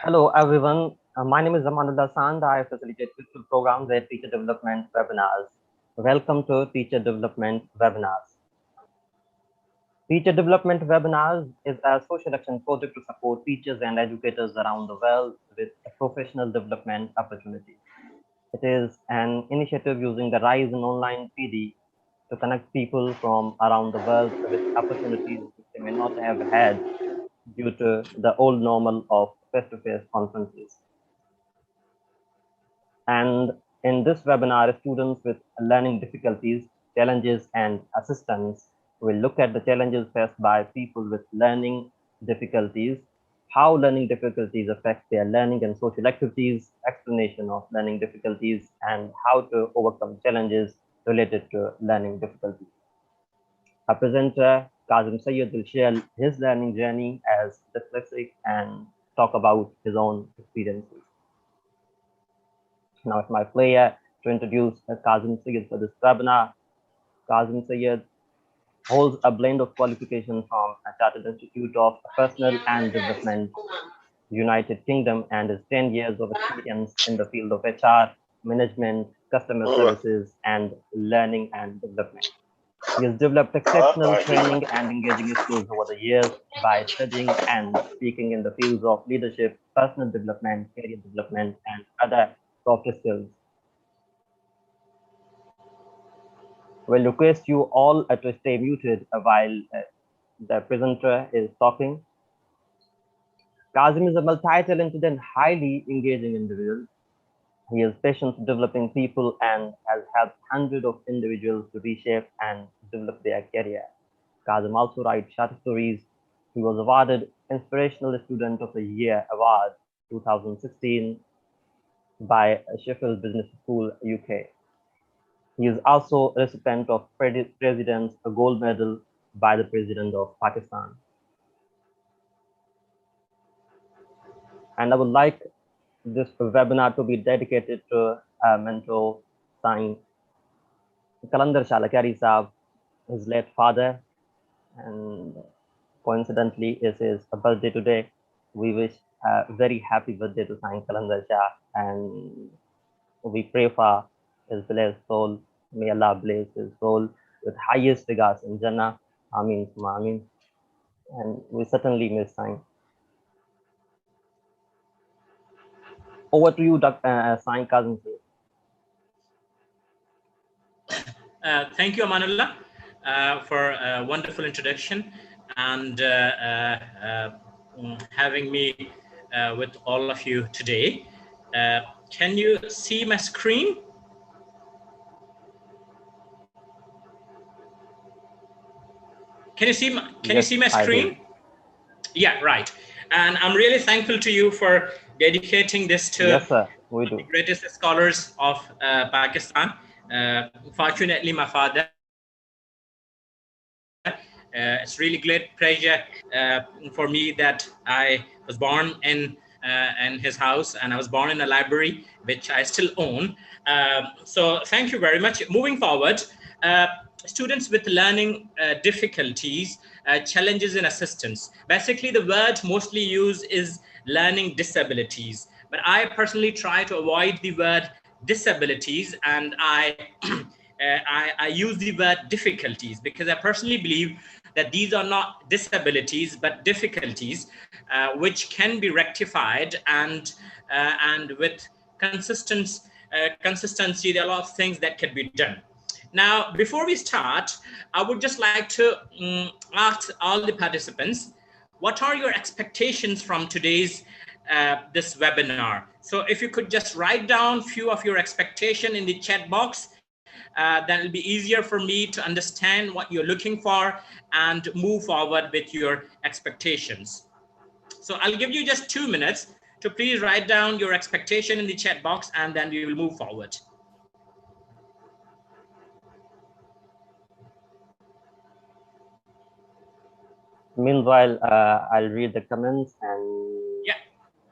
Hello, everyone. My name is Zamanullah Sand. I facilitate virtual programs at Teacher Development Webinars. Welcome to Teacher Development Webinars. Teacher Development Webinars is a social action project to support teachers and educators around the world with a professional development opportunity. It is an initiative using the rise in online PD to connect people from around the world with opportunities which they may not have had due to the old normal of face-to-face conferences. And in this webinar, students with learning difficulties, challenges, and assistance will look at the challenges faced by people with learning difficulties, how learning difficulties affect their learning and social activities, explanation of learning difficulties, and how to overcome challenges related to learning difficulties. Our presenter, Kazim Sayed, will share his learning journey as dyslexic and talk about his own experiences. Now it's my pleasure to introduce Kazim Sayed for this webinar. Kazim Sayed holds a blend of qualifications from a Chartered Institute of Personal and Development, United Kingdom, and his 10 years of experience in the field of HR, management, customer services, and learning and development. He has developed exceptional training and engaging skills over the years by studying and speaking in the fields of leadership, personal development, career development, and other soft skills. We'll request you all to stay muted while the presenter is talking. Kazim is a multi-talented and highly engaging individual. He is patient developing people and has helped hundreds of individuals to reshape and develop their career. Kazim also writes short stories. He was awarded Inspirational Student of the Year Award 2016 by Sheffield Business School, UK. He is also a recipient of President's Gold Medal by the President of Pakistan. And I would like this webinar to be dedicated to mentor Sain Kalandar Shalakari Saab, his late father, and coincidentally it's his birthday today. We wish a very happy birthday to Sain Kalandar Shah, and we pray for his blessed soul. May Allah bless his soul with highest regards in Jannah. Ameen, summa ameen. And we certainly miss Sain. Over to you, Dr. Sain Kazim. Thank you, Amanullah, for a wonderful introduction and having me with all of you today. Can you see my screen? Can you see my, you see my screen? Yeah, right. And I'm really thankful to you for dedicating this to the greatest scholars of Pakistan. Fortunately, my father. It's really great pleasure for me that I was born in his house, and I was born in a library which I still own. So thank you very much. Moving forward, students with learning difficulties, challenges and assistance. Basically, the word mostly used is learning disabilities, but I personally try to avoid the word disabilities, and I use the word difficulties because I personally believe that these are not disabilities but difficulties which can be rectified, and with consistency there are a lot of things that can be done. Now, before we start, I would just like to ask all the participants, what are your expectations from today's this webinar? So if you could just write down a few of your expectations in the chat box, that will be easier for me to understand what you're looking for and move forward with your expectations. So I'll give you just 2 minutes to please write down your expectation in the chat box, and then we will move forward. Meanwhile, I'll read the comments, and yeah,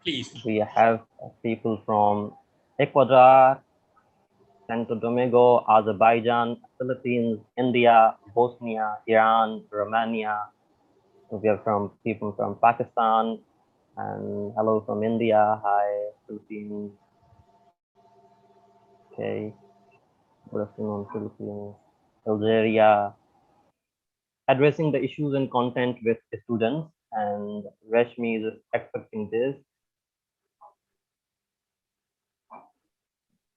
please. We have people from Ecuador, Santo Domingo, Azerbaijan, Philippines, India, Bosnia, Iran, Romania. We have from people from Pakistan, And hello from India. Hi, Philippines. Okay, good afternoon, Philippines. Algeria. Addressing the issues and content with students, and Rashmi is expecting this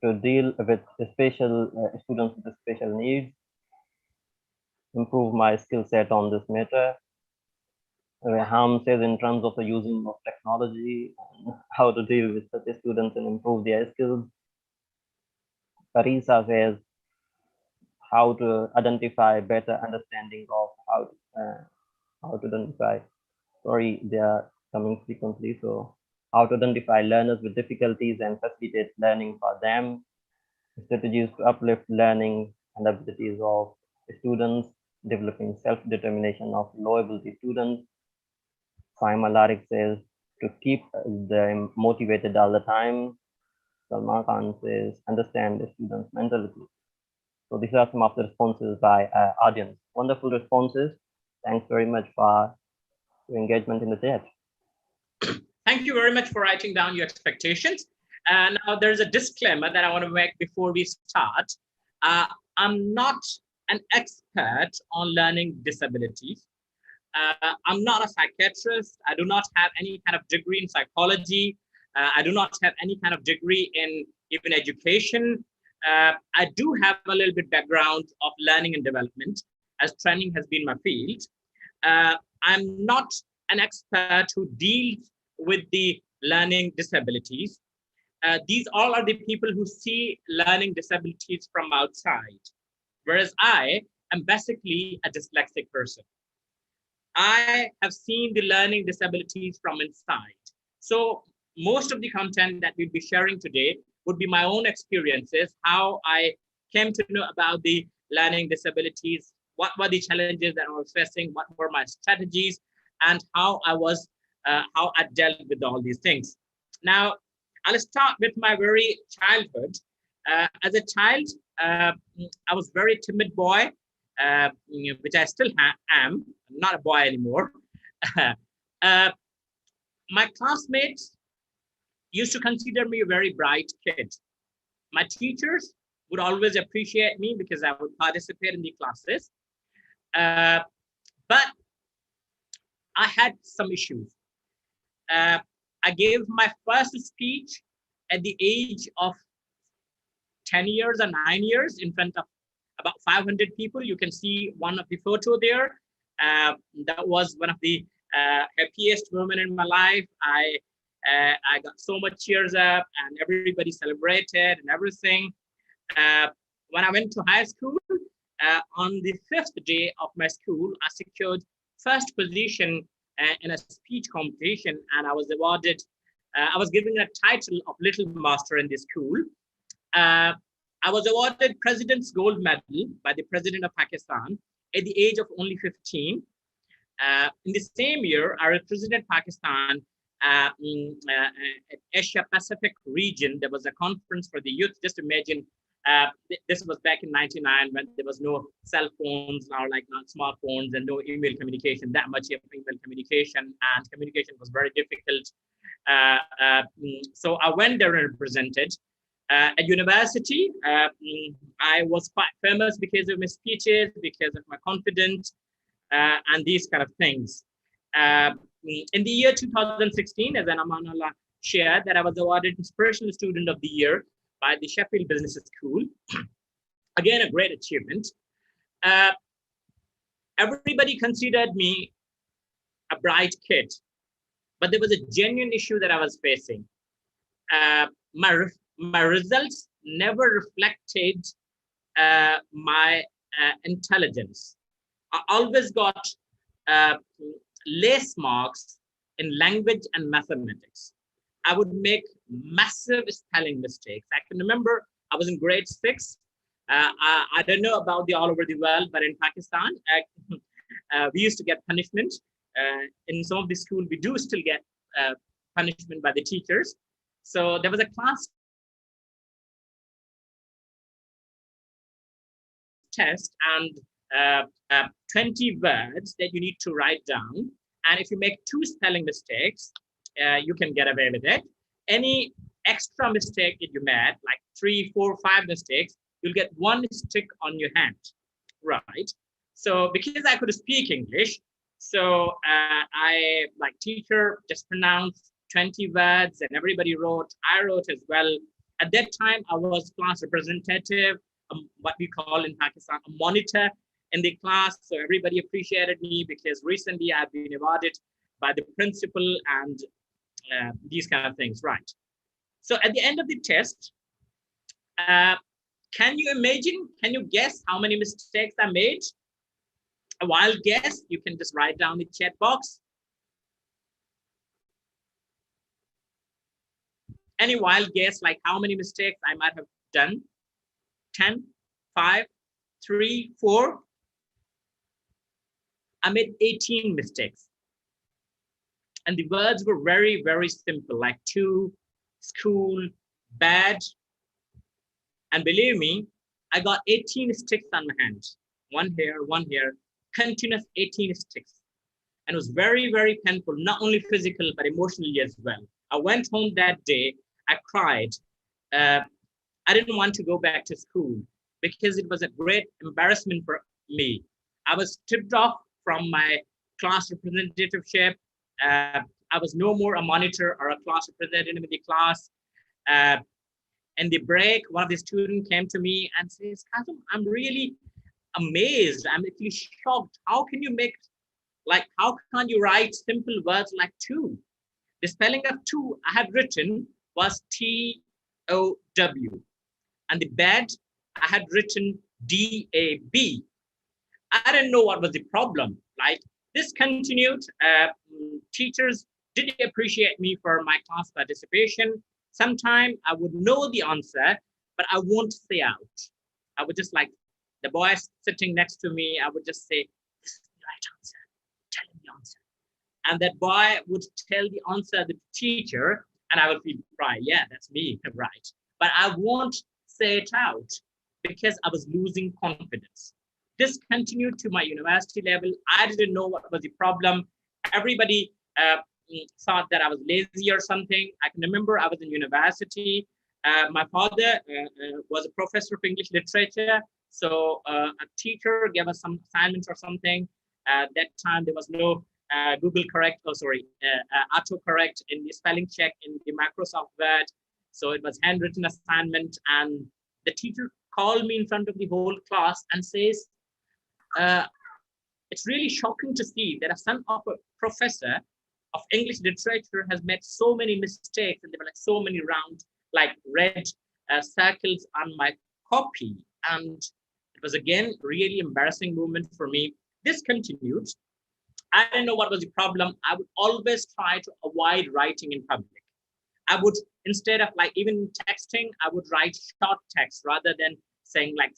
to deal with special students with special needs, improve my skill set on this matter. Reham says in terms of the using of technology, and how to deal with such students and improve their skills. Parisa says how to identify better understanding of how to identify. Sorry, they are coming frequently. So how to identify learners with difficulties and facilitate learning for them. Strategies to uplift learning and abilities of students, developing self-determination of low ability students. Simon Larik says to keep them motivated all the time. Salman Khan says understand the students' mentality. So these are some of the responses by audience. Wonderful responses. Thanks very much for your engagement in the chat. Thank you very much for writing down your expectations. And now there's a disclaimer that I want to make before we start. Uh, I'm not an expert on learning disabilities. I'm not a psychiatrist. I do not have any kind of degree in psychology. I do not have any kind of degree in even education. I do have a little bit background of learning and development, as training has been my field. I'm not an expert who deals with the learning disabilities. These all are the people who see learning disabilities from outside, whereas I am basically a dyslexic person. I have seen the learning disabilities from inside. So most of the content that we'll be sharing today would be my own experiences, how I came to know about the learning disabilities, what were the challenges that I was facing, what were my strategies, and how I dealt with all these things. Now, I'll start with my very childhood. As a child, I was very timid boy, which I still am. I'm not a boy anymore. uh, my classmates used to consider me a very bright kid. My teachers would always appreciate me because I would participate in the classes. Uh, but I had some issues. Uh, I gave my first speech at the age of 10 years or 9 years in front of about 500 people. You can see one of the photo there. That was one of the happiest moments in my life. I got so much cheers up and everybody celebrated and everything. Uh, when I went to high school, on the fifth day of my school, I secured first position in a speech competition, and I was awarded. I was given a title of Little Master in the school. Uh, I was awarded President's Gold Medal by the President of Pakistan at the age of only 15. In the same year, I represented Pakistan in Asia Pacific region. There was a conference for the youth. Just imagine, this was back in '99 when there was no cell phones, now like not smartphones, and no email communication, that much of email communication, and communication was very difficult. So I went there and represented. At university, I was quite famous because of my speeches, because of my confidence, and these kind of things. Uh, in the year 2016, as an Amanullah shared, that I was awarded Inspirational Student of the Year by the Sheffield Business School. Again, a great achievement. Uh, Everybody considered me a bright kid, but there was a genuine issue that I was facing. Uh, my results never reflected my intelligence. I always got uh, less marks in language and mathematics. I would make massive spelling mistakes. I can remember I was in grade six. I don't know about the all over the world, but in Pakistan, we used to get punishment. In some of the school, we do still get punishment by the teachers. So there was a class test, and there was 20 words that you need to write down. And if you make two spelling mistakes, you can get away with it. Any extra mistake that you made, like 3, 4, 5 mistakes, you'll get 1 stick on your hand, right? So because I could speak English, so I, like teacher, just pronounced 20 words and everybody wrote. I wrote as well. At that time, I was class representative, what we call in Pakistan, a monitor in the class. So everybody appreciated me because recently I've been awarded by the principal and these kind of things, right? So at the end of the test, uh, can you imagine, can you guess how many mistakes I made? A wild guess, you can just write down in the chat box. Any wild guess, like how many mistakes I might have done? 10, 5, 3, 4. I made 18 mistakes. And the words were very, very simple, like to, school, bad. And believe me, I got 18 sticks on my hand. One here, continuous 18 sticks. And it was very, very painful, not only physical, but emotionally as well. I went home that day, I cried. I didn't want to go back to school because it was a great embarrassment for me. I was stripped off from my class representativeship. I was no more a monitor or a class representative in the class. In the break, one of the students came to me and says, Kazum, I'm really amazed. I'm actually shocked. How can you make, like, how can you write simple words like two? The spelling of two I had written was T-O-W. And the bed, I had written D-A-B. I didn't know what was the problem. Like, this continued. Teachers did appreciate me for my class participation. Sometimes I would know the answer, but I won't say out. I would just, like, the boy sitting next to me, I would just say, this is the right answer. Tell him the answer. And that boy would tell the answer to the teacher, and I would feel pride. Yeah, that's me, right? But I won't say it out because I was losing confidence. This continued to my university level. I didn't know what was the problem. Everybody thought that I was lazy or something. I can remember I was in university. My father was a professor of English literature. So a teacher gave us some assignments or something. That time there was no Google correct, autocorrect in the spelling check in the Microsoft Word. So it was handwritten assignment, and the teacher called me in front of the whole class and says, it's really shocking to see that a son of a professor of English literature has made so many mistakes, and there were like so many round, like red circles on my copy. And it was again really embarrassing moment for me. This continued. I didn't know what was the problem. I would always try to avoid writing in public. I would, instead of like even texting, I would write short text rather than saying like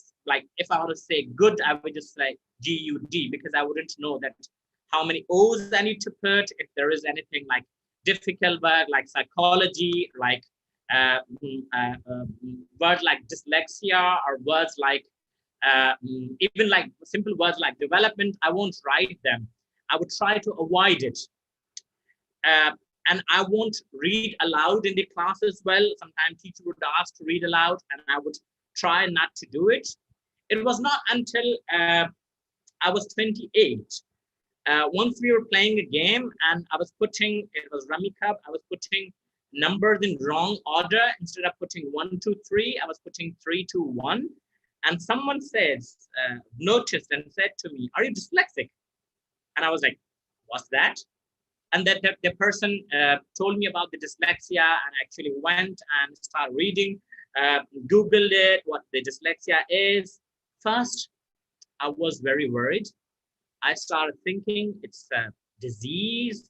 if I want to say good, I would just say G-U-D, because I wouldn't know that how many O's I need to put. If there is anything like difficult word like psychology, like words like dyslexia, or words like even like simple words like development, I won't write them. I would try to avoid it. And I won't read aloud in the class as well. Sometimes teacher would ask to read aloud, and I would try not to do it. It was not until I was 28. Once we were playing a game, and I was putting, it was Rummy Cup, I was putting numbers in wrong order. Instead of putting 1, 2, 3, I was putting 3, 2, 1. And someone says, noticed and said to me, "Are you dyslexic?" And I was like, "What's that?" And then the person told me about the dyslexia, and actually went and started reading, Googled it, what the dyslexia is. First, I was very worried. I started thinking it's a disease.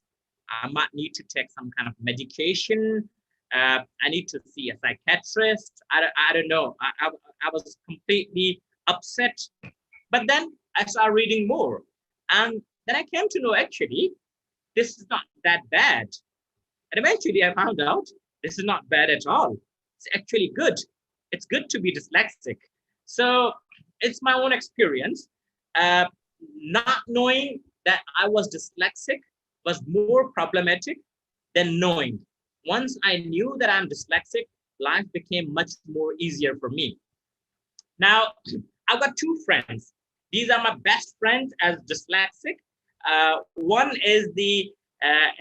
I might need to take some kind of medication. I need to see a psychiatrist. I don't know. I was completely upset. But then I started reading more. And then I came to know actually, this is not that bad. And eventually I found out this is not bad at all. It's actually good. It's good to be dyslexic. So it's my own experience. Not knowing that I was dyslexic was more problematic than knowing. Once I knew that I'm dyslexic, life became much more easier for me. Now, I've got two friends. These are my best friends as dyslexic. One is the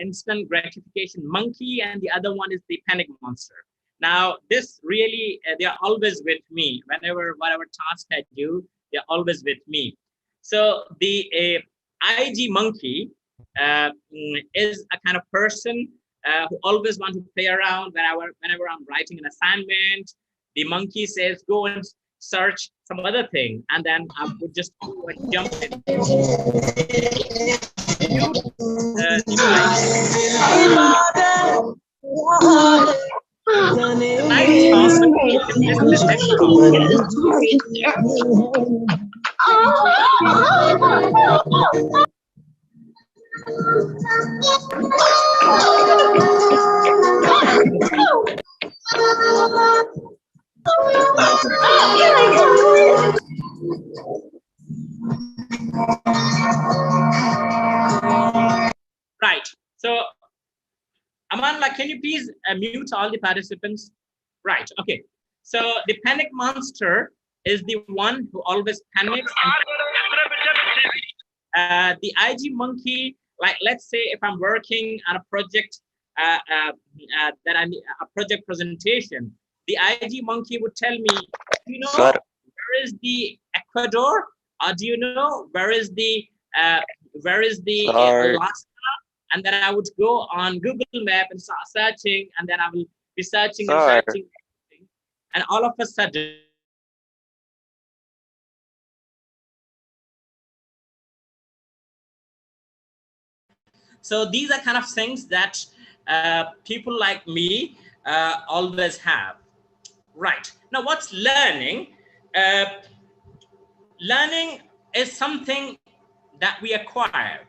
instant gratification monkey, and the other one is the panic monster. Now, this really, they're always with me. Whatever task I do, they're always with me. So the IG monkey is a kind of person who always want to play around. Whenever I'm writing an assignment, the monkey says, go and search some other thing, and then I would just go and jump in. Nice song, but listen later on. Right. So, Amanla, can you please mute all the participants? Right. Okay. So the panic monster is the one who always panics. The IG monkey, like let's say if I'm working on a project that I need a project presentation, the IG monkey would tell me, do you know where is the Ecuador? Or do you know where is the Alaska? And then I would go on Google Map and start searching, and then I will be searching and searching, and all of a sudden, so these are kind of things that people like me always have. Right. Now, what's learning? Learning is something that we acquire.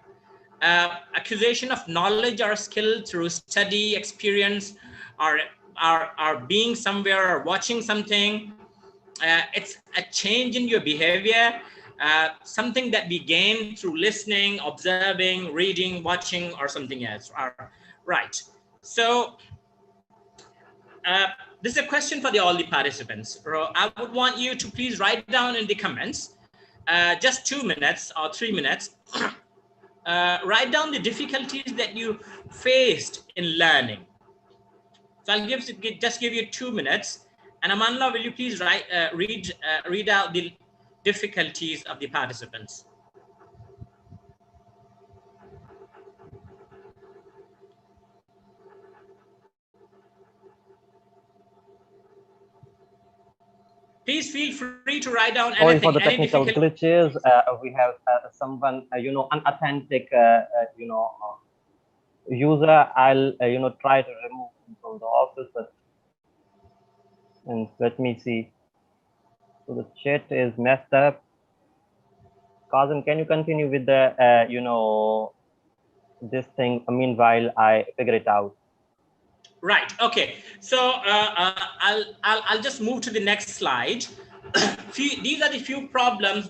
Acquisition of knowledge or skill through study, experience, or being somewhere or watching something. It's a change in your behavior, something that we gain through listening, observing, reading, watching, or something else. Right. So this is a question for all the participants. I would want you to please write down in the comments, just 2 minutes or 3 minutes, write down the difficulties that you faced in learning. So I'll just give you 2 minutes. And Amanla, will you please read out the difficulties of the participants? Please feel free to write down anything. Sorry for the technical glitches. We have someone, unauthentic, user. I'll, try to remove him from the office, but and let me see. So the chat is messed up. Kazim, can you continue with the, this thing? Meanwhile, I figure it out. Right. Okay. So I'll just move to the next slide. These are the few problems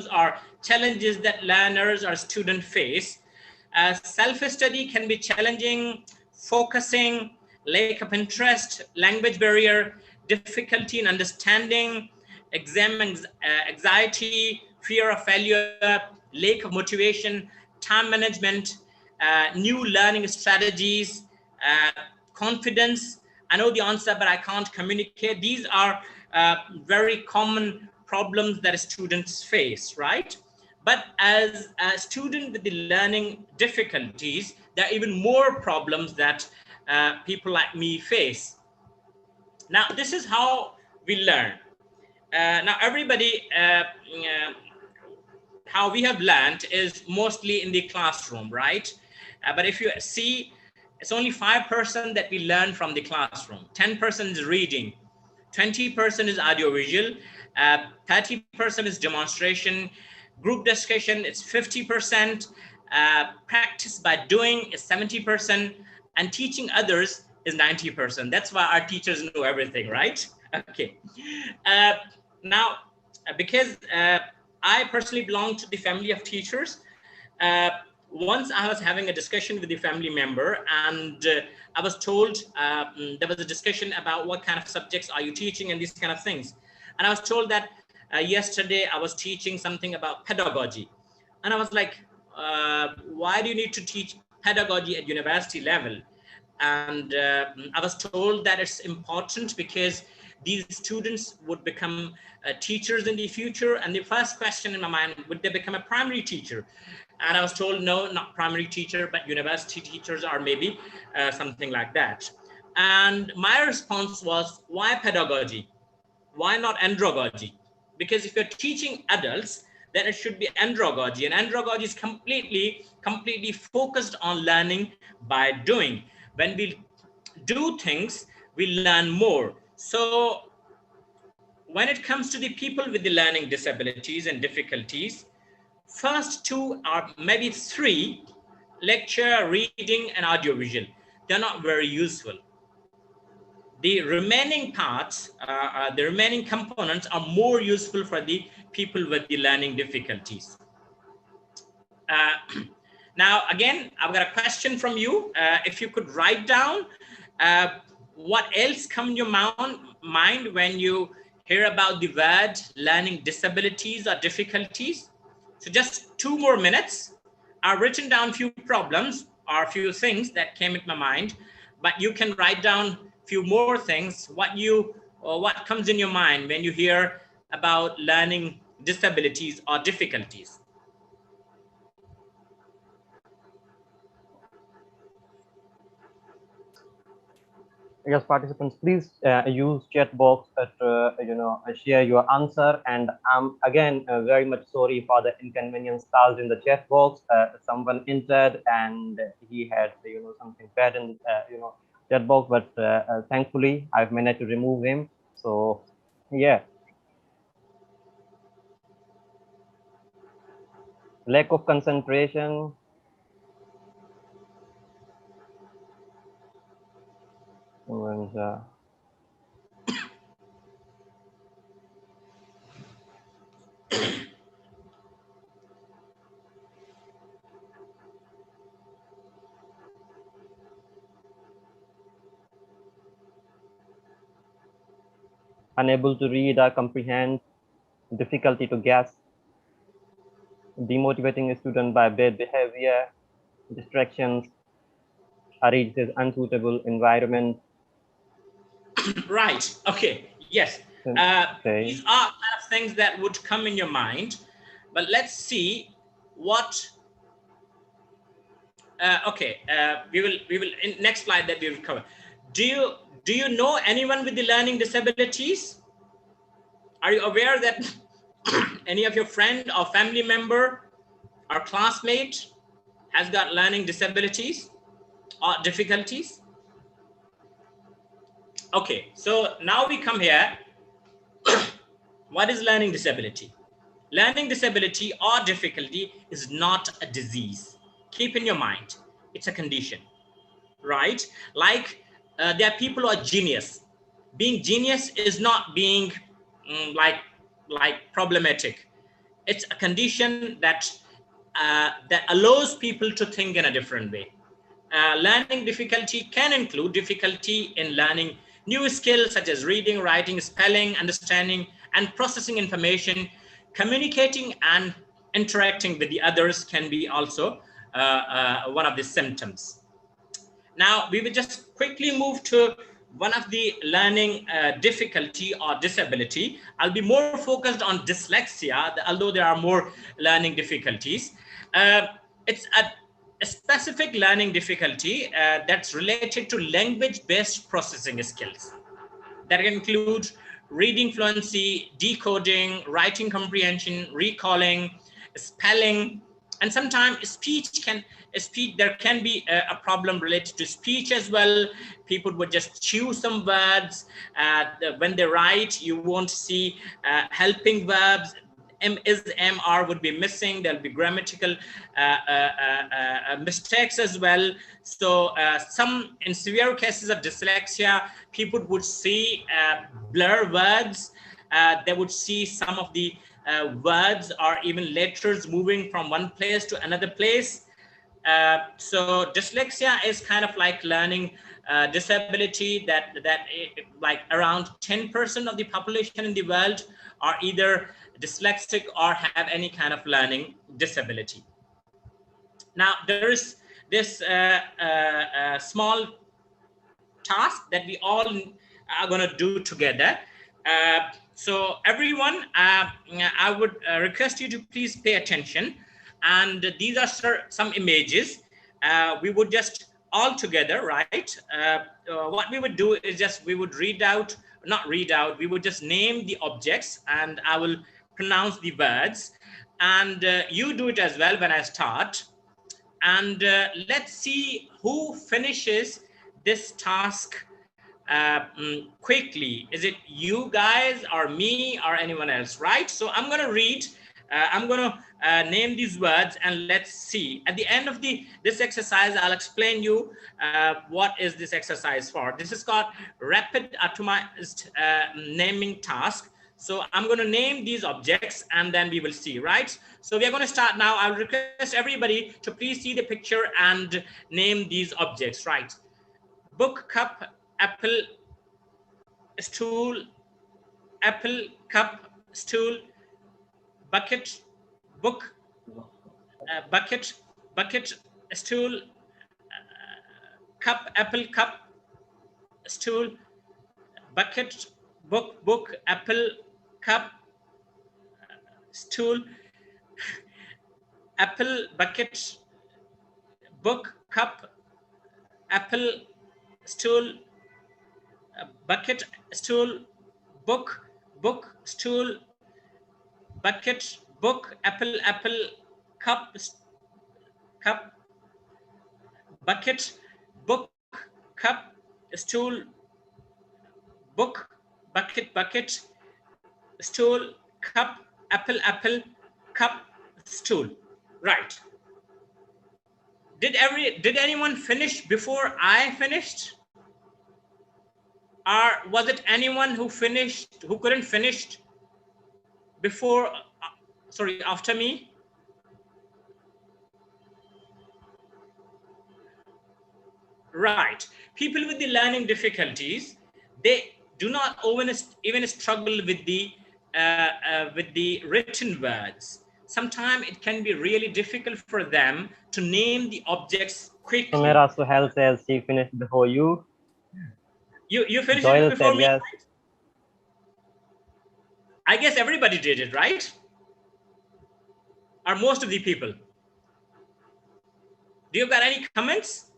or challenges that learners or students face. Self-study can be challenging, focusing, lack of interest, language barrier, difficulty in understanding, exam anxiety, fear of failure, lack of motivation, time management, new learning strategies, confidence. I know the answer, but I can't communicate. These are very common problems that students face, right? But as a student with the learning difficulties, there are even more problems that people like me face. Now, this is how we learn. Now, everybody, how we have learned is mostly in the classroom, right? But if you see, it's only 5% that we learn from the classroom. 10% is reading, 20% is audiovisual, 30% is demonstration, group discussion, it's 50%, practice by doing is 70%, and teaching others is 90%. That's why our teachers know everything, right? Okay. Now, because I personally belong to the family of teachers, once I was having a discussion with a family member, and I was told there was a discussion about what kind of subjects are you teaching and these kind of things. And I was told that yesterday I was teaching something about pedagogy. And I was like, why do you need to teach pedagogy at university level? And I was told that it's important because these students would become teachers in the future. And the first question in my mind, would they become a primary teacher? And I was told, no, not primary teacher, but university teachers, or maybe something like that. And my response was, why pedagogy? Why not andragogy? Because if you're teaching adults, then it should be andragogy, and andragogy is completely focused on learning by doing. When we do things, we learn more. So when it comes to the people with the learning disabilities and difficulties, first two or maybe three, lecture, reading, and audiovisual, they're not very useful. The remaining parts, the remaining components are more useful for the people with the learning difficulties. Now, again, I've got a question from you. If you could write down what else comes in your mind when you hear about the word learning disabilities or difficulties. So just 2 more minutes. I've written down a few problems or a few things that came into my mind, but you can write down a few more things, what comes in your mind when you hear about learning disabilities or difficulties. Yes, participants, please use chat box to share your answer. And I'm again very much sorry for the inconvenience caused in the chat box. Someone entered and he had something bad in chat box, but thankfully I've managed to remove him. So yeah, lack of concentration. And, unable to read or comprehend, difficulty to guess, demotivating a student by bad behavior, distractions, arranges unsuitable environment. Right. Okay. Yes. Okay. These are kind of things that would come in your mind, but let's see what. Okay. We will in next slide that we will cover. Do you know anyone with the learning disabilities? Are you aware that any of your friend or family member or classmate has got learning disabilities or difficulties? Okay. So now we come here. What is learning disability? Learning disability or difficulty is not a disease. Keep in your mind, it's a condition, right? Like there are people who are genius. Being genius is not being like problematic. It's a condition that allows people to think in a different way. Learning difficulty can include difficulty in learning new skills such as reading, writing, spelling, understanding, and processing information. Communicating and interacting with the others can be also one of the symptoms. Now, we will just quickly move to one of the learning difficulty or disability. I'll be more focused on dyslexia, although there are more learning difficulties. It's a specific learning difficulty that's related to language-based processing skills that include reading fluency, decoding, writing comprehension, recalling, spelling, and sometimes speech. There can be a problem related to speech as well. People would just choose some words. When they write, you won't see helping verbs. M would be missing. There'll be grammatical mistakes as well. So some, in severe cases of dyslexia, people would see blur words. They would see some of the words or even letters moving from one place to another place. So dyslexia is kind of like learning disability like around 10% of the population in the world are either dyslexic or have any kind of learning disability. Now, there is this small task that we all are going to do together. So everyone, I would request you to please pay attention. And these are some images. We would just all together, right? What we would do is just, we would read out, not read out, we would just name the objects and I will pronounce the words. And you do it as well when I start. And let's see who finishes this task quickly. Is it you guys or me or anyone else, right? So I'm going to read, I'm going to name these words, and let's see. At the end of this exercise, I'll explain you what is this exercise for. This is called rapid atomized naming task. So I'm going to name these objects and then we will see, right? So we are going to start now. I'll request everybody to please see the picture and name these objects, right? Book, cup, apple, stool, apple, cup, stool, bucket, book, bucket, bucket, stool, cup, apple, cup, stool, bucket, book, book, apple, cup, stool, apple, bucket, book, cup, apple, stool, bucket, stool, book, book, stool, bucket, book, apple, apple, cup, cup, bucket, book, cup, stool, book, bucket, bucket, stool, cup, apple, apple, cup, stool. Right. Did anyone finish before I finished? Or was it anyone who couldn't finish before, sorry, after me? Right. People with the learning difficulties, they do not even struggle with the written words. Sometimes it can be really difficult for them to name the objects quickly. Sumera Suhail says she finished before you. You finished Doyle it before said me, yes. right? I guess everybody did it, right? Or most of the people. Do you got any comments?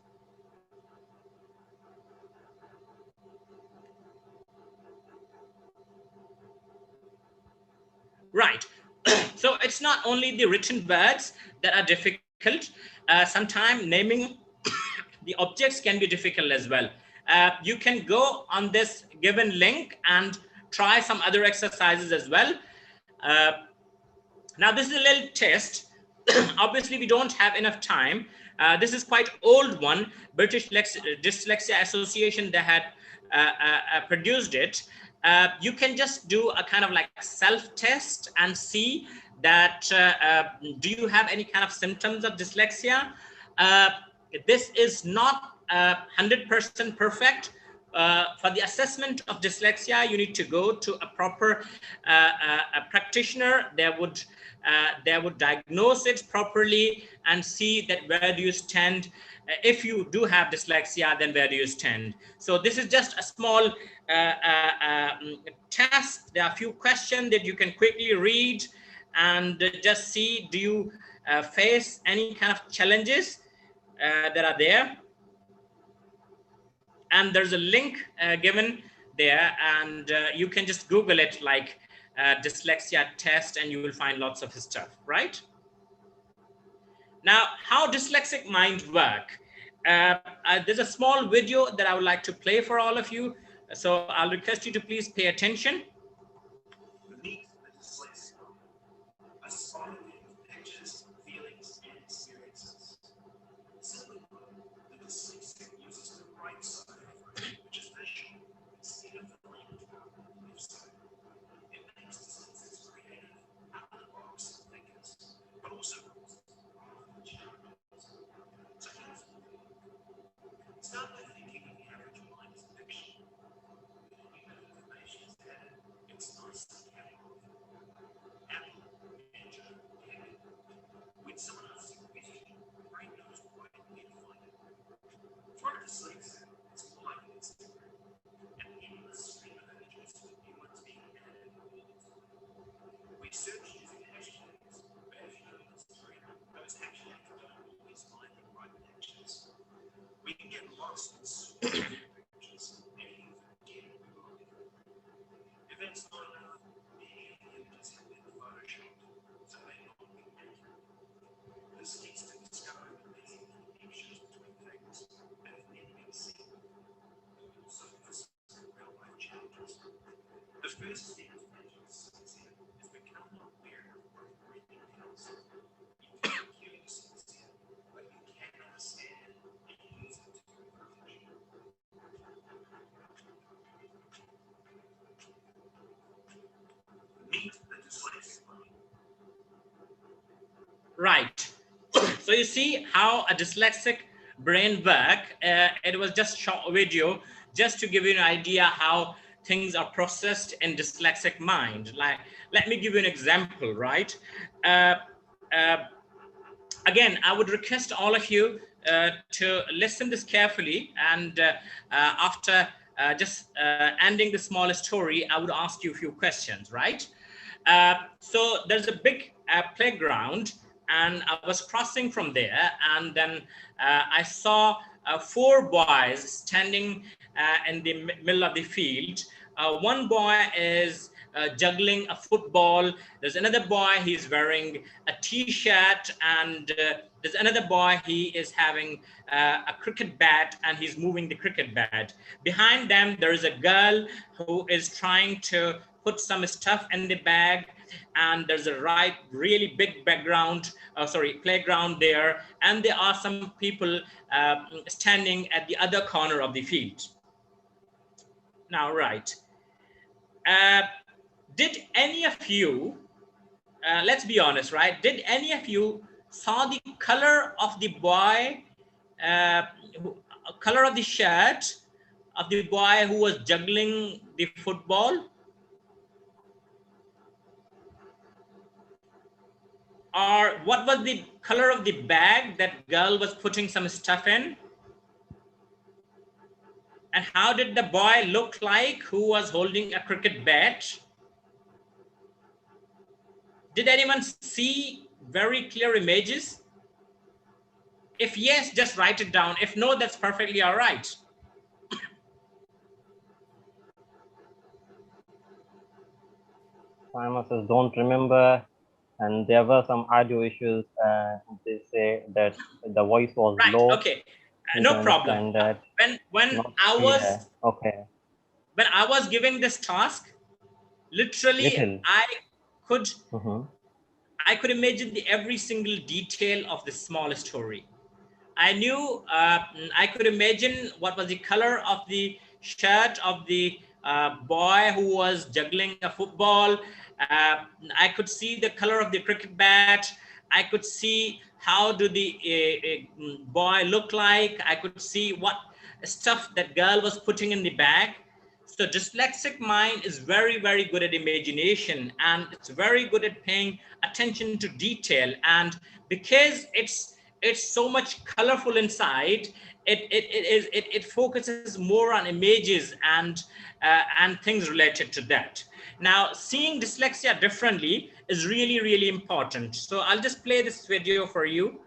Right. So it's not only the written words that are difficult. Sometimes naming the objects can be difficult as well. You can go on this given link and try some other exercises as well. Now, this is a little test. Obviously, we don't have enough time. This is quite old one. British Dyslexia Association, they had produced it. You can just do a kind of like self-test and see that do you have any kind of symptoms of dyslexia? This is not 100% perfect. For the assessment of dyslexia, you need to go to a proper a practitioner. They would diagnose it properly and see that where do you stand. If you do have dyslexia, then where do you stand? So this is just a small test. There are a few questions that you can quickly read and just see, do you face any kind of challenges that are there? And there's a link given there, and you can just Google it like dyslexia test, and you will find lots of stuff, right? Now, how dyslexic mind work? There's a small video that I would like to play for all of you. So I'll request you to please pay attention. Meet the dyslexia. A spiraling of pictures, feelings, and experiences. Simply put, the dyslexic uses the right side of the brain, which is visual, instead of the language part, the left side. It makes dyslexics creative, out of the box thinkers, but also Right. So you see how a dyslexic brain work. It was just short video just to give you an idea how things are processed in dyslexic mind. Like, let me give you an example, right? Uh, uh, Again, I would request all of you to listen this carefully, and after just ending the small story, I would ask you a few questions, right? So there's a big playground, and I was crossing from there, and then I saw four boys standing in the middle of the field. One boy is juggling a football. There's another boy, he's wearing a t-shirt, and there's another boy, he is having a cricket bat, and he's moving the cricket bat. Behind them, there is a girl who is trying to put some stuff in the bag, and there's a really big playground there, and there are some people standing at the other corner of the field. Now, right. Uh, did any of you, let's be honest, right? Did any of you saw the color of the boy, uh, color of the shirt of the boy who was juggling the football? Or what was the color of the bag that girl was putting some stuff in? And how did the boy look like who was holding a cricket bat? Did anyone see very clear images? If yes, just write it down. If no, that's perfectly all right. Simon says, don't remember. And there were some audio issues. They say that the voice was Right, low. okay. Need to No problem. understand that. When Not I clear. was Okay. when I was giving this task, literally Little. could Mm-hmm. I could imagine every single detail of the small story. I knew, I could imagine what was the color of the shirt of the boy who was juggling a football. I could see the color of the cricket bat. I could see how do the boy look like. I could see what stuff that girl was putting in the bag. So dyslexic mind is very, very good at imagination, and it's very good at paying attention to detail. And because it's so much colorful inside, it focuses more on images and things related to that. Now, seeing dyslexia differently is really, really important. So I'll just play this video for you.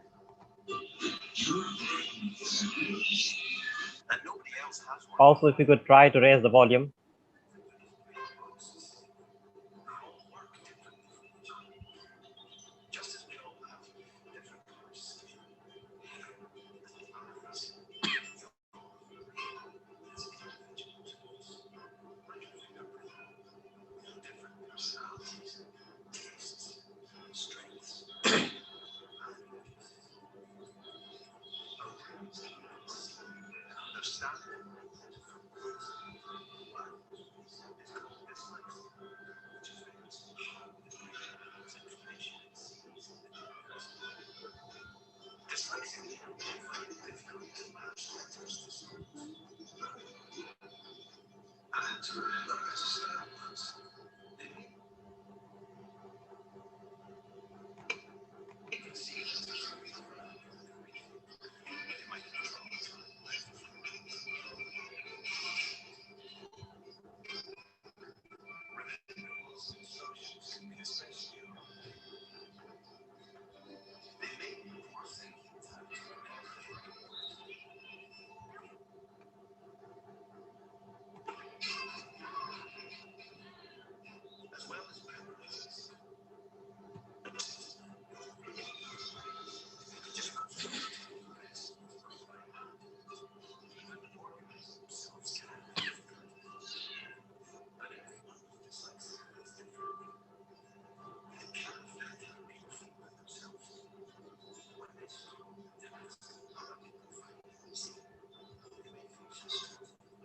Also, if you could try to raise the volume.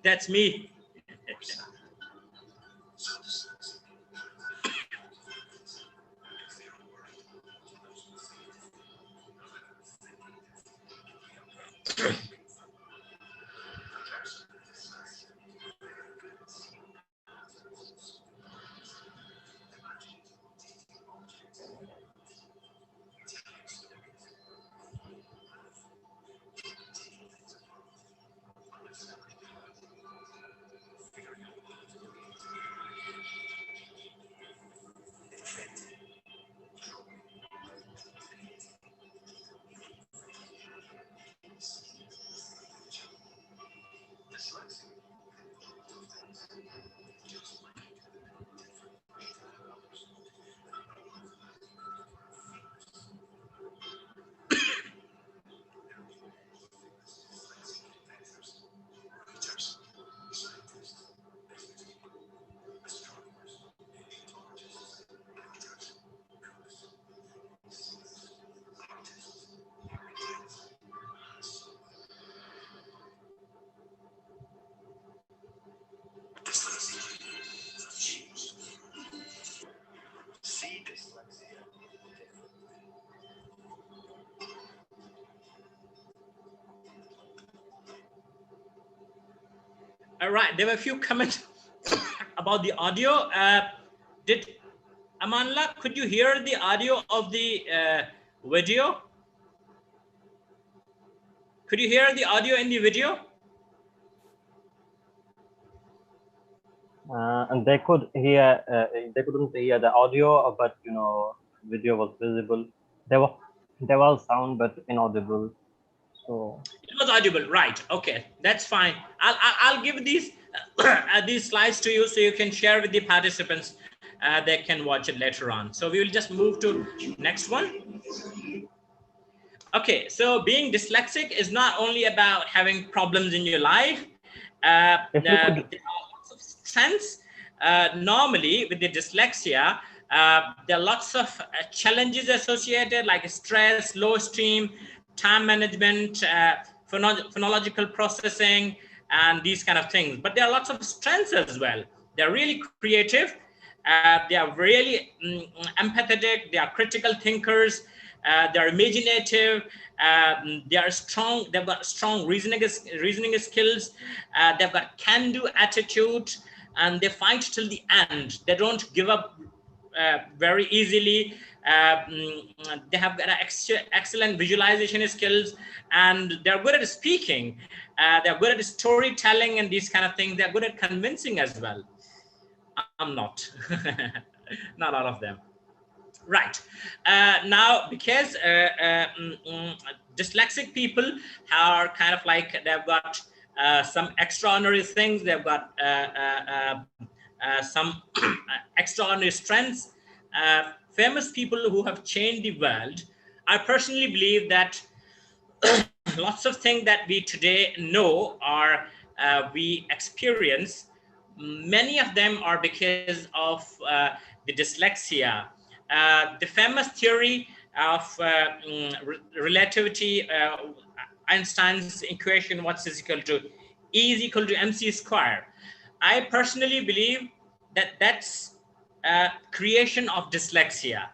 That's me. All right, there were a few comments about the audio. Did Amanla, could you hear the audio of the video? Could you hear the audio in the video? And they couldn't hear the audio, but video was visible. There was sound, but inaudible. So It was audible, right? Okay, that's fine. I'll give these these slides to you so you can share with the participants. They can watch it later on. So we will just move to next one. Okay, so being dyslexic is not only about having problems in your life. if we could, There are lots of strengths. Normally, with the dyslexia, there are lots of challenges associated, like stress, low esteem, time management, phonological processing, and these kind of things. But there are lots of strengths as well. They're really creative. They are really empathetic. They are critical thinkers. They're imaginative. They are strong. They've got strong reasoning skills. They've got can-do attitude, and they fight till the end. They don't give up very easily. They have got excellent visualization skills, and they're good at speaking. They're good at storytelling and these kind of things. They're good at convincing as well. I'm not. Not all of them. Right. Now, because dyslexic people are kind of like, they've got some extraordinary things, they've got some extraordinary strengths, famous people who have changed the world. I personally believe that lots of things that we today know or we experience, many of them are because of the dyslexia. The famous theory of relativity, Einstein's equation, what's is equal to E is equal to mc square. I personally believe that that's creation of dyslexia,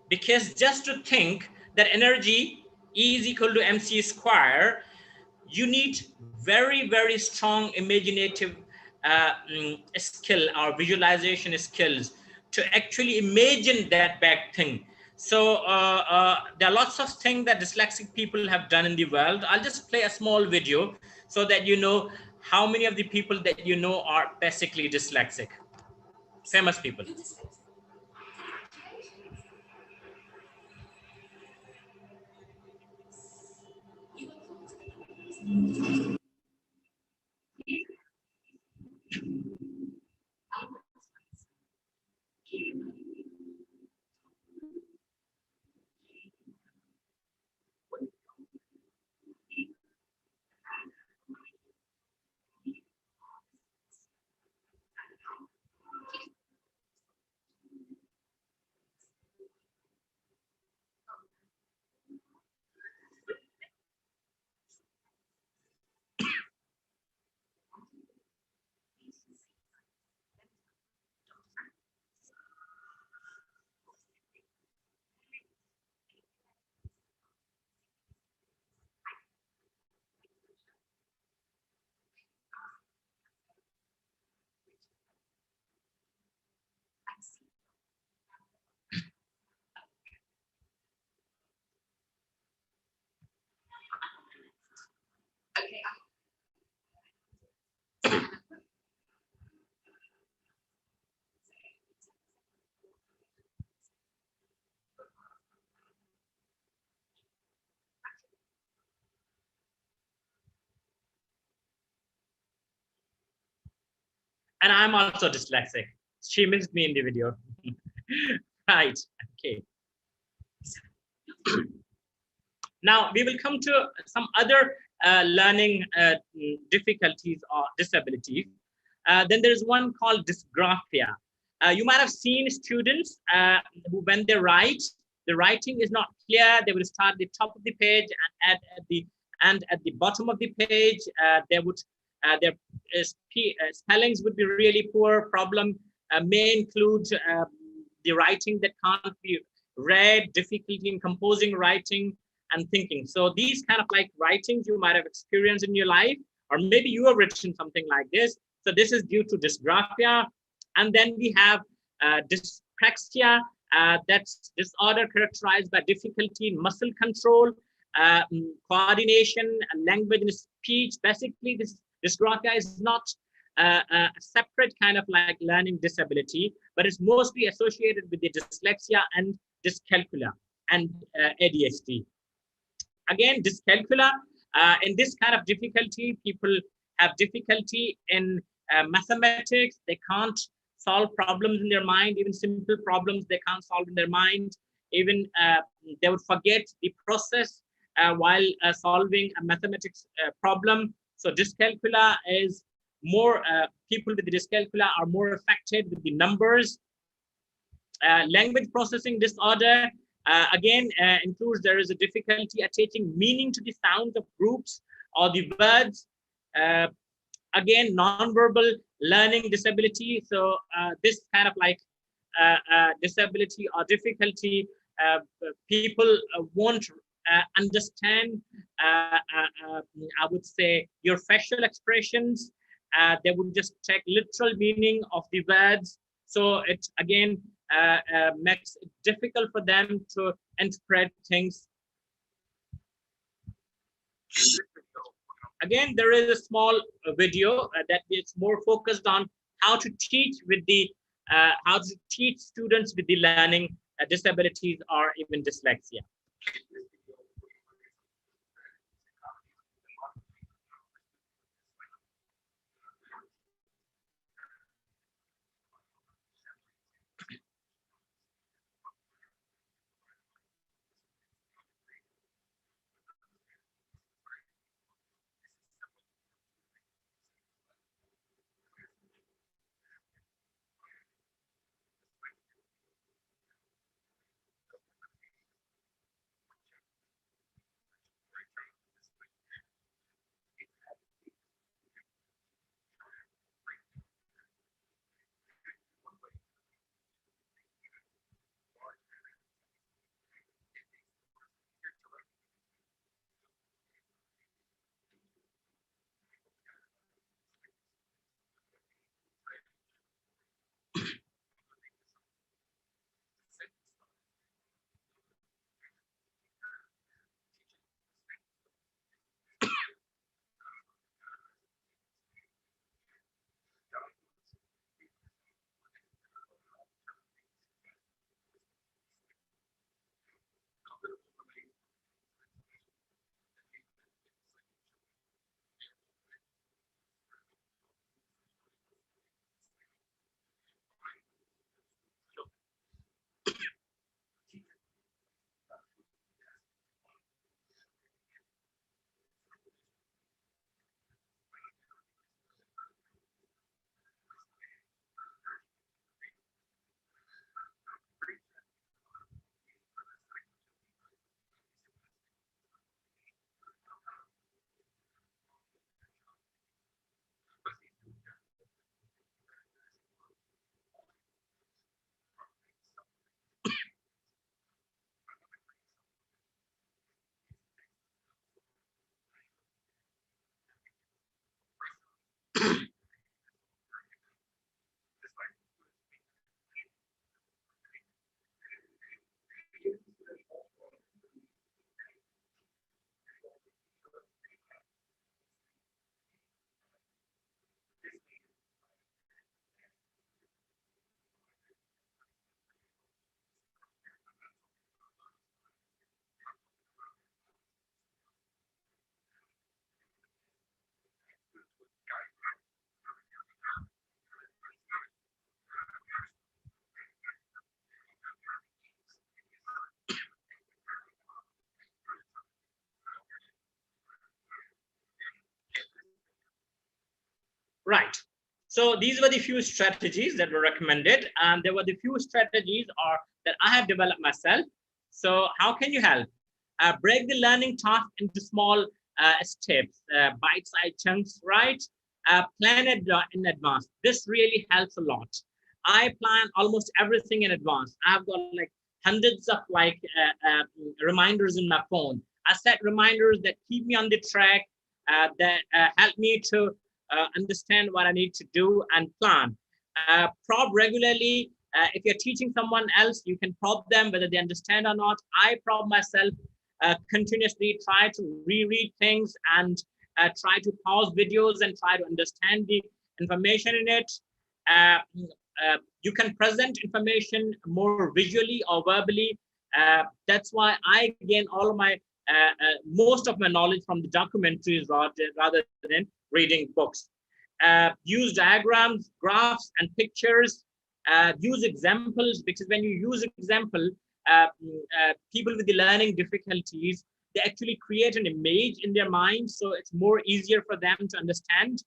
because just to think that energy E is equal to mc square, you need very, very strong imaginative skill or visualization skills to actually imagine that back thing. So there are lots of things that dyslexic people have done in the world. I'll just play a small video so that you know how many of the people that you know are basically dyslexic. Famous people. And I'm also dyslexic. She missed me in the video. Right. Okay. Now we will come to some other learning difficulties or disabilities. Then there's one called dysgraphia. You might have seen students who, when they write, the writing is not clear. They will start at the top of the page and at the bottom of the page. Their spellings would be really poor. Problem may include the writing that can't be read, difficulty in composing writing and thinking. So these kind of like writings you might have experienced in your life, or maybe you have written something like this. So this is due to dysgraphia. And then we have dyspraxia. That's disorder characterized by difficulty in muscle control, coordination, and language and speech. Basically, this dysgraphia is not a separate kind of like learning disability, but it's mostly associated with the dyslexia and dyscalculia and ADHD. Again, dyscalculia, in this kind of difficulty, people have difficulty in mathematics. They can't solve problems in their mind, even simple problems they can't solve in their mind. Even they would forget the process while solving a mathematics problem. So dyscalculia is more, people with the dyscalculia are more affected with the numbers. Language processing disorder, again, includes there is a difficulty attaching meaning to the sounds of groups or the words. Again, nonverbal learning disability. So this kind of like disability or difficulty, people won't understand, I would say, your facial expressions. They would just take literal meaning of the words. So it again makes it difficult for them to interpret things. Again, there is a small video that is more focused on how to teach with the how to teach students with the learning disabilities or even dyslexia. Right. So these were the few strategies that were recommended, and there were the few strategies that I have developed myself. So how can you help? Break the learning task into small steps, bite-sized chunks, right? Plan it in advance. This really helps a lot. I plan almost everything in advance. I've got like hundreds of reminders in my phone. I set reminders that keep me on the track, that help me to understand what I need to do and plan. Probe regularly. If you're teaching someone else, you can probe them whether they understand or not. I probe myself continuously, try to reread things and try to pause videos and try to understand the information in it. Uh, you can present information more visually or verbally. That's why I gain all of my most of my knowledge from the documentaries rather than reading books. Use diagrams, graphs, and pictures. Use examples, because when you use example, people with the learning difficulties, they actually create an image in their mind, so it's more easier for them to understand.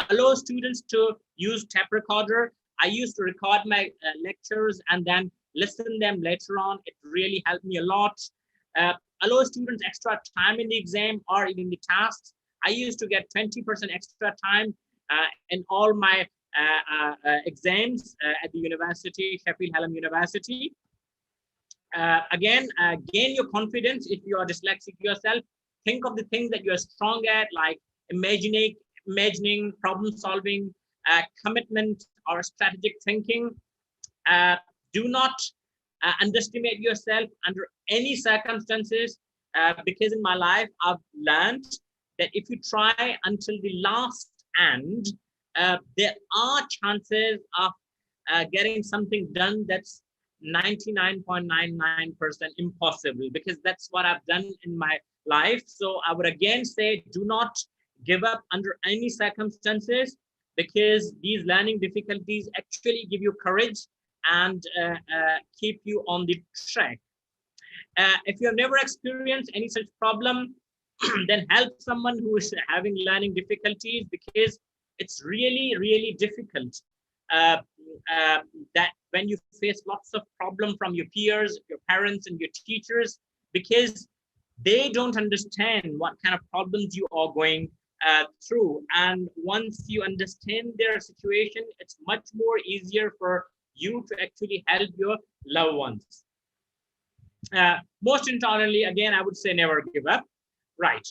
Allow students to use tape recorder. I used to record my lectures and then listen them later on. It really helped me a lot. Allow students extra time in the exam or even the tasks. I used to get 20% extra time in all my exams at the university, Sheffield Hallam University. Again, gain your confidence. If you are dyslexic yourself, think of the things that you are strong at, like imagining, problem solving, commitment, or strategic thinking. Do not underestimate yourself under any circumstances, because in my life, I've learned that if you try until the last end, there are chances of getting something done that's 99.99% impossible, because that's what I've done in my life. So I would again say, do not give up under any circumstances, because these learning difficulties actually give you courage and keep you on the track. If you have never experienced any such problem, then help someone who is having learning difficulties, because it's really, really difficult. That when you face lots of problem from your peers, your parents, and your teachers, because they don't understand what kind of problems you are going through. And once you understand their situation, it's much more easier for you to actually help your loved ones. Most importantly, again, I would say never give up. Right.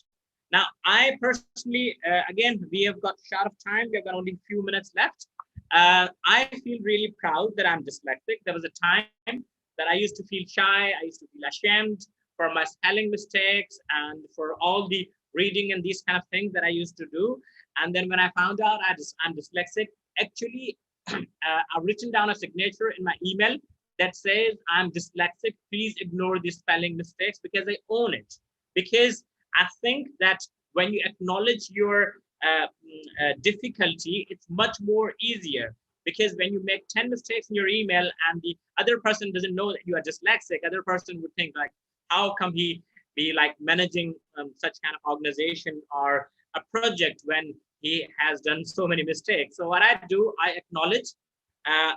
Now, I personally, again, we have got short of time. We've got only a few minutes left. I feel really proud that I'm dyslexic. There was a time that I used to feel shy. I used to feel ashamed for my spelling mistakes and for all the reading and these kind of things that I used to do. And then when I found out I'm dyslexic, actually, I've written down a signature in my email that says, I'm dyslexic, please ignore these spelling mistakes, because I own it. Because I think that when you acknowledge your difficulty, it's much more easier. Because when you make 10 mistakes in your email and the other person doesn't know that you are dyslexic, other person would think like, how come he be like managing such kind of organization or a project when he has done so many mistakes? So what I do, I acknowledge that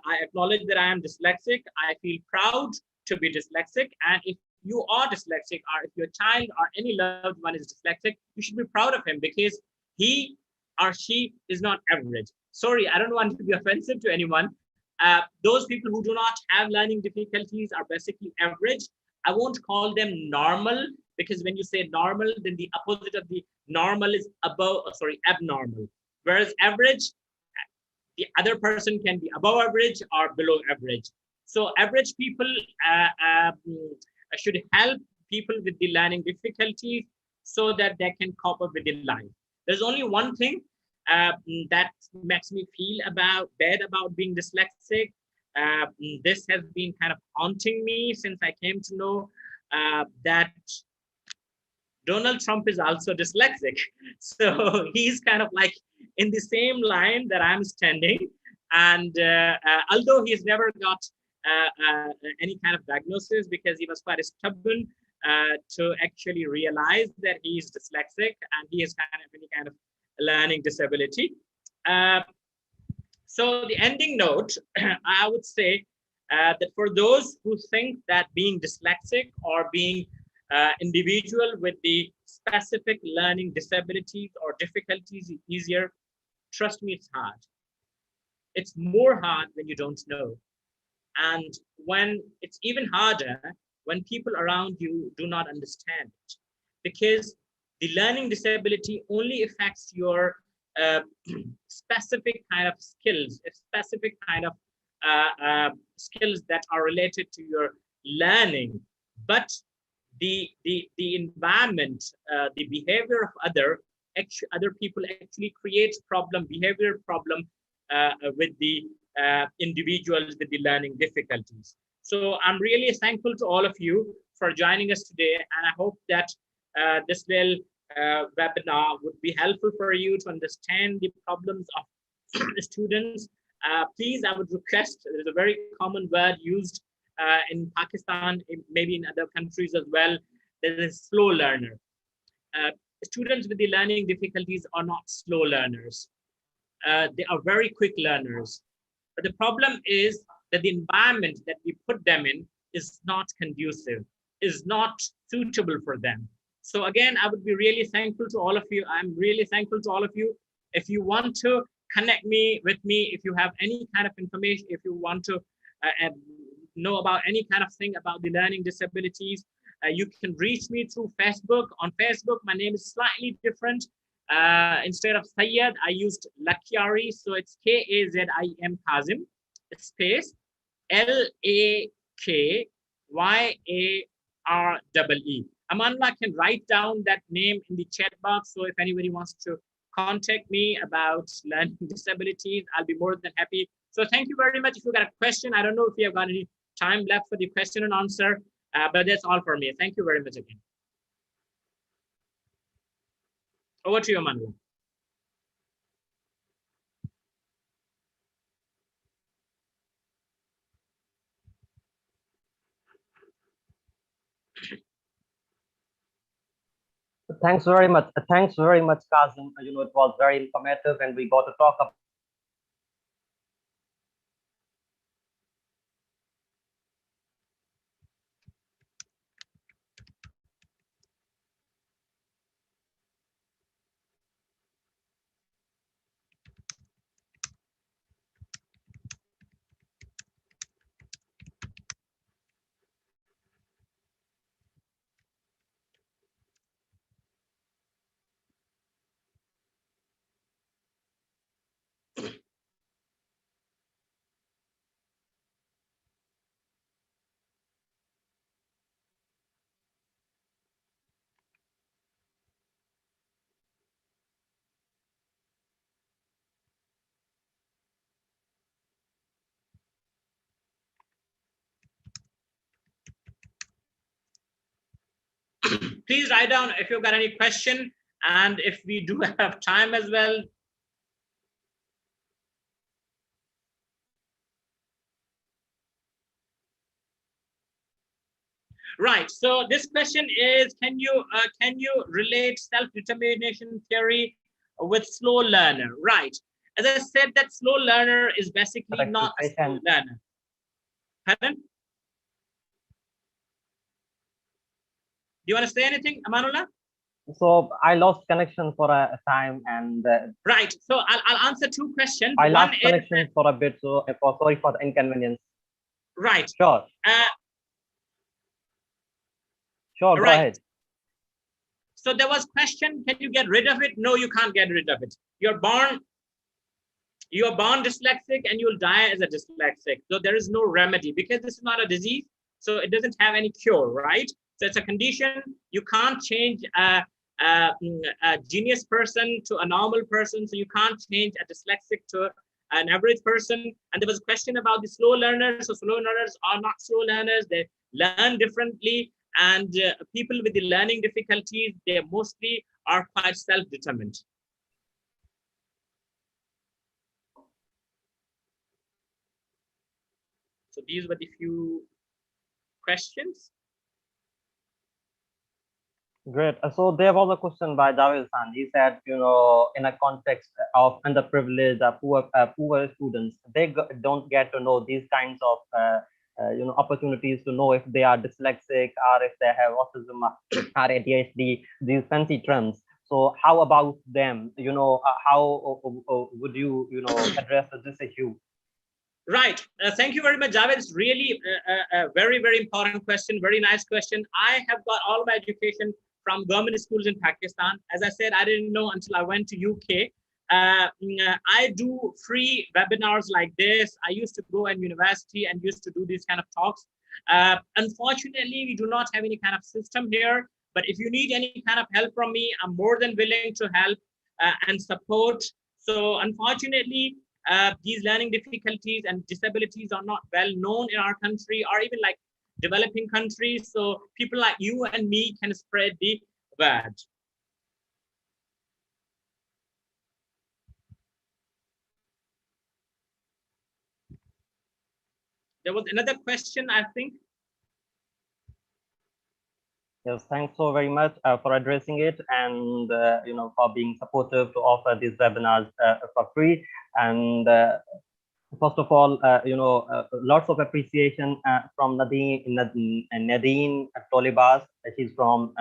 I am dyslexic. I feel proud to be dyslexic. And if you are dyslexic, or if your child or any loved one is dyslexic, you should be proud of him, because he or she is not average. Sorry, I don't want to be offensive to anyone. Those people who do not have learning difficulties are basically average. I won't call them normal, because when you say normal, then the opposite of the normal is abnormal. Whereas average, the other person can be above average or below average. So average people should help people with the learning difficulties so that they can cope up with the life. There's only one thing that makes me feel bad about being dyslexic. This has been kind of haunting me since I came to know that Donald Trump is also dyslexic. So he's kind of like in the same line that I'm standing. And although he's never got any kind of diagnosis, because he was quite stubborn to actually realize that he's dyslexic and he has kind of any kind of learning disability. So the ending note, I would say that for those who think that being dyslexic or being individual with the specific learning disabilities or difficulties is easier, trust me, it's hard. It's more hard when you don't know. And when it's even harder when people around you do not understand it, because the learning disability only affects your uh, specific kind of skills, a specific kind of skills that are related to your learning. But the environment, the behavior of other people actually creates behavior problem with the individuals with the learning difficulties. So I'm really thankful to all of you for joining us today, and I hope that this little webinar would be helpful for you to understand the problems of students. Please, I would request, there's a very common word used in Pakistan, maybe in other countries as well, there is slow learner. Uh, Students with the learning difficulties are not slow learners. They are very quick learners. But the problem is that the environment that we put them in is not conducive, is not suitable for them. So again, I would be really thankful to all of you. I'm really thankful to all of you. If you want to connect with me, if you have any kind of information, if you want to know about any kind of thing about the learning disabilities, you can reach me through Facebook. On Facebook, my name is slightly different. Instead of Syed, I used Lakyari. So it's Kazim Kazim, space Lakyaree. Amanullah can write down that name in the chat box. So if anybody wants to contact me about learning disabilities, I'll be more than happy. So thank you very much. If you got a question, I don't know if you have got any time left for the question and answer, but that's all for me. Thank you very much again. Over to you, Amanullah. Thanks very much. Thanks very much, Kazim. It was very informative, and we got to talk about. Please write down if you've got any question, and if we do have time as well. Right. So this question is: can you relate self-determination theory with slow learner? Right. As I said, that slow learner is basically not a slow learner. Pardon? Do you want to say anything, Amanullah? So I lost connection for a time, and right. So I'll answer two questions. I lost connection for a bit, so sorry for the inconvenience. Right. Sure. Sure. Go ahead. So there was question: can you get rid of it? No, you can't get rid of it. You're born dyslexic, and you'll die as a dyslexic. So there is no remedy, because this is not a disease. So it doesn't have any cure, right? So it's a condition. You can't change a genius person to a normal person. So you can't change a dyslexic to an average person. And there was a question about the slow learners. So slow learners are not slow learners. They learn differently. And people with the learning difficulties, they mostly are quite self-determined. So these were the few questions. Great. So there was a question by Javed San. He said, in a context of underprivileged, poor students, they don't get to know these kinds of, opportunities to know if they are dyslexic or if they have autism or ADHD, these fancy terms. So how about them? How would you, address this issue? Right. Thank you very much, Javed. It's really a very, very important question. Very nice question. I have got all my education from government schools in Pakistan. As I said, I didn't know until I went to UK. I do free webinars like this. I used to go in university and used to do these kind of talks. Unfortunately, we do not have any kind of system here. But if you need any kind of help from me, I'm more than willing to help and support. So unfortunately, these learning difficulties and disabilities are not well known in our country or even like developing countries. So people like you and me can spread the word. There was another question, I think. Yes, thanks so very much for addressing it, and for being supportive to offer these webinars for free. And first of all, lots of appreciation from Nadine Tolibas. She's from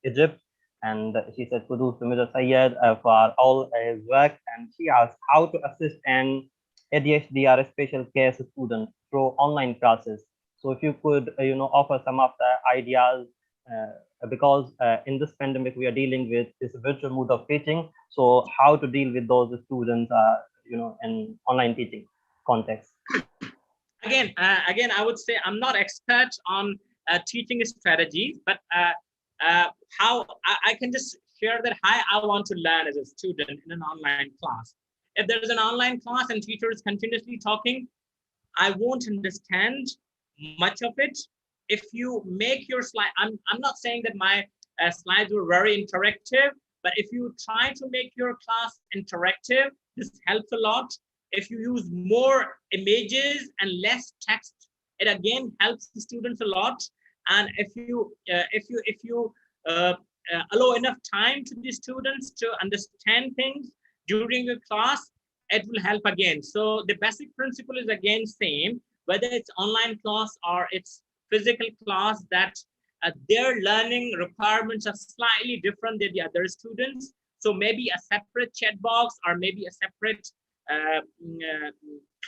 Egypt, and she said kudos to Mr. Sayed for all his work. And she asked how to assist an ADHD or a special case student through online classes. So if you could, offer some of the ideas, because in this pandemic we are dealing with this virtual mode of teaching. So how to deal with those students, in online teaching context? Again, I would say I'm not expert on teaching strategies, but how I can just share that how I want to learn as a student in an online class. If there's an online class and teacher is continuously talking, I won't understand much of it. If you make your slide, I'm not saying that my slides were very interactive, but if you try to make your class interactive, this helps a lot. If you use more images and less text, it again helps the students a lot. And if you allow enough time to the students to understand things during your class, it will help again. So the basic principle is again same, whether it's online class or it's physical class, that their learning requirements are slightly different than the other students. So maybe a separate chat box or maybe a separate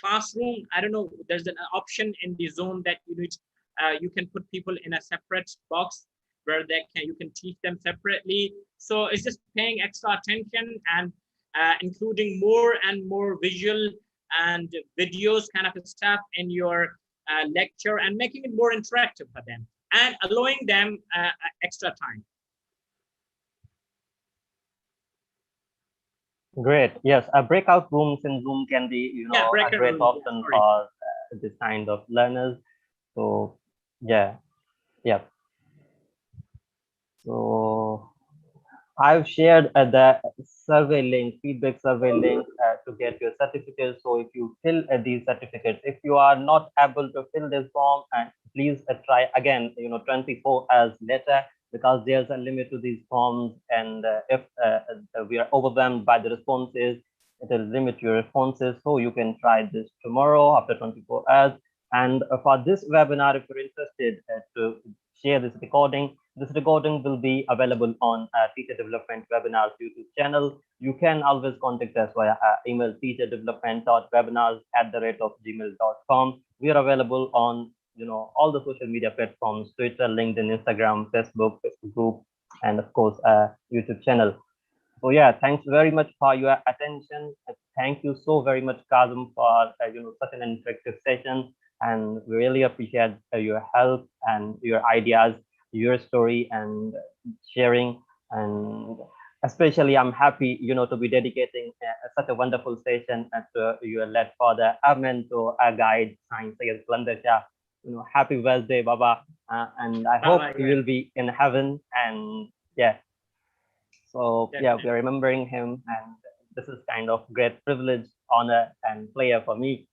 classroom. I don't know. There's an option in the Zoom that you can put people in a separate box where you can teach them separately. So it's just paying extra attention and including more and more visual and videos kind of stuff in your lecture and making it more interactive for them and allowing them extra time. Great. Yes, breakout rooms in Zoom can be, a great option for this kind of learners. So, yeah. So I've shared the survey link, feedback survey link to get your certificate. So if you fill these certificates, if you are not able to fill this form, and please try again, 24 hours later, because there's a limit to these forms. And if we are overwhelmed by the responses, it will limit your responses. So you can try this tomorrow after 24 hours. And for this webinar, if you're interested to share this recording will be available on Teacher Development Webinars YouTube channel. You can always contact us via email teacherdevelopment.webinars@gmail.com. We are available on all the social media platforms: Twitter, LinkedIn, Instagram, Facebook group, and of course YouTube channel. So yeah, thanks very much for your attention. Thank you so very much, Kazim, for such an interactive session, and we really appreciate your help and your ideas, your story, and sharing. And especially, I'm happy, to be dedicating such a wonderful session to your late father, our mentor, our guide, Science Sayed Kalandar Shah. Happy birthday, Baba, and I hope you will be in heaven. And yeah. So yeah, we are remembering him, and this is kind of great privilege, honor, and pleasure for me.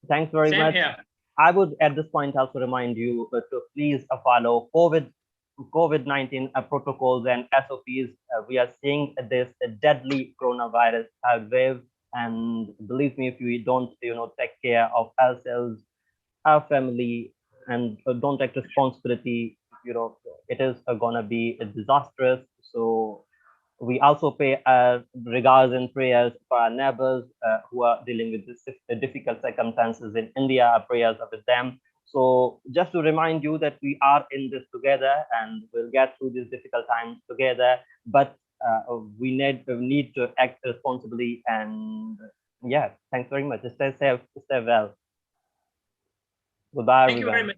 Thanks very much. I would at this point also remind you to please follow COVID COVID-19 protocols and SOPs, we are seeing this deadly coronavirus wave. And believe me, if we don't, take care of ourselves, our family, and don't take responsibility, it is gonna be disastrous. So we also pay our regards and prayers for our neighbors who are dealing with this difficult circumstances in India. Our prayers are with them. So just to remind you that we are in this together and we'll get through these difficult times together. But we need to act responsibly. And yeah, thanks very much. Stay safe, stay well. Goodbye, Thank you very everyone. much.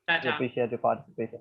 We Tata. appreciate your participation.